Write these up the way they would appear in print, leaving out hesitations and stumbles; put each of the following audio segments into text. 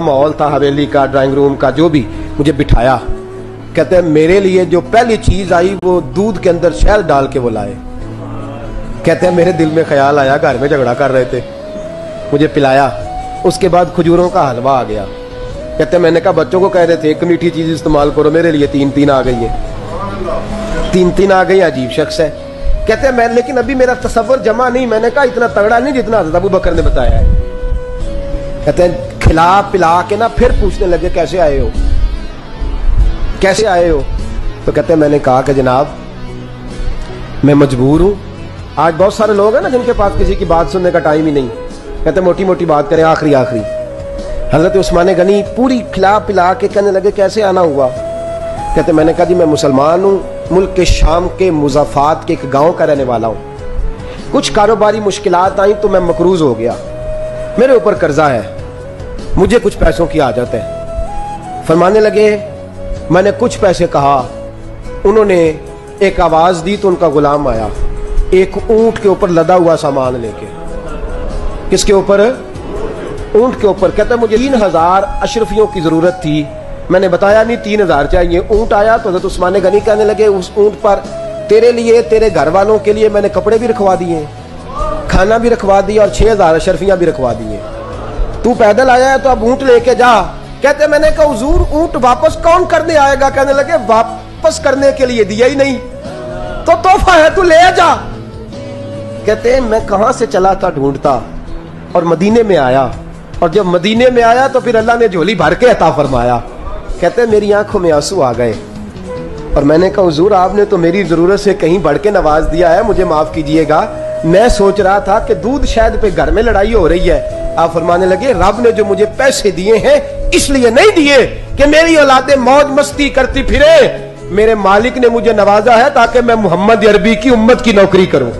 माहौल था हवेली का, ड्राइंग रूम का, जो भी, मुझे बिठाया। कहते हैं मेरे लिए जो पहली चीज आई वो दूध के अंदर शहद डाल के वो लाए। कहते हैं मेरे दिल में ख्याल आया, घर में झगड़ा कर रहे थे, मुझे पिलाया। उसके बाद खजूरों का हलवा आ गया। कहते हैं मैंने कहा बच्चों को कह रहे थे एक मीठी चीज इस्तेमाल करो, मेरे लिए तीन तीन आ गई है, तीन तीन आ गई। अजीब शख्स है। कहते हैं मैं, लेकिन अभी मेरा तसव्वुर जमा नहीं। मैंने कहा इतना तगड़ा नहीं जितना हज़रत अबू बकर ने बताया है। कहते हैं खिला पिला के ना फिर पूछने लगे कैसे आए हो, कैसे आए हो। तो कहते हैं मैंने कहा कि जनाब मैं मजबूर हूं। आज बहुत सारे लोग हैं ना जिनके पास किसी की बात सुनने का टाइम ही नहीं। कहते मोटी मोटी बात करें, आखिरी आखिरी। हजरत उस्मान गनी पूरी खिला पिला के कहने लगे कैसे आना हुआ। कहते मैंने कहा जी मैं मुसलमान हूं, मुल्क के शाम के मुज़फ़्फ़ात के एक गांव का रहने वाला हूं। कुछ कारोबारी मुश्किलात आई तो मैं मकरूज हो गया, मेरे ऊपर कर्जा है, मुझे कुछ पैसों की आदत है। फरमाने लगे मैंने कुछ पैसे कहा, उन्होंने एक आवाज दी तो उनका गुलाम आया एक ऊंट के ऊपर लदा हुआ सामान लेके। किसके ऊपर? ऊंट के ऊपर। कहता मुझे 3000 अशरफियों की जरूरत थी, मैंने बताया नहीं 3000 चाहिए। ऊंट आया तो हज़रत उस्मान गनी कहने लगे उस ऊंट पर तेरे लिए, तेरे घर वालों के लिए मैंने कपड़े भी रखवा दिए, खाना भी रखवा दिया और 6000 अशरफियां भी रखवा दिए। तू पैदल आया है तो अब ऊंट लेके जा। कहते मैंने कहा हुजूर ऊंट वापस कौन करने आएगा। कहने लगे वापस करने के लिए दिया ही नहीं तो तोहफा है, तू ले जा। कहते मैं कहां से चला था ढूंढता और मदीने में आया, और जब मदीने में आया तो फिर अल्लाह ने झोली भर के अता फरमाया। कहते मेरी आंखों में आंसू आ गए और मैंने कहा हुजूर आपने तो मेरी जरूरत से कहीं बढ़ के नवाज दिया है, मुझे माफ कीजिएगा। मैं सोच रहा था कि दूध शायद पे घर में लड़ाई हो रही है। आप फरमाने लगे रब ने जो मुझे पैसे दिए हैं इसलिए नहीं दिए कि मेरी औलादे मौज मस्ती करती फिरे, मेरे मालिक ने मुझे नवाजा है ताकि मैं मोहम्मद अरबी की उम्मत की नौकरी करूं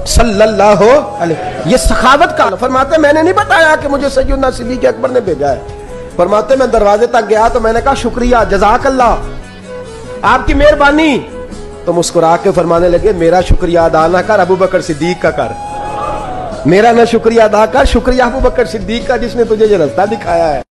सल्लल्लाहु अलैहि। ये सखावत का। फरमाते मैंने नहीं बताया कि मुझे सैयदना सिद्दीक़ अकबर ने भेजा है। फरमाते मैं दरवाजे तक गया तो मैंने कहा शुक्रिया, जज़ाकल्लाह, आपकी मेहरबानी। तो मुस्कुरा के फरमाने लगे मेरा शुक्रिया अदा ना कर, अबू बकर सिद्दीक का कर। मेरा ना शुक्रिया अदा कर, शुक्रिया अबू बकर सिद्दीक का जिसने तुझे ये रास्ता दिखाया है।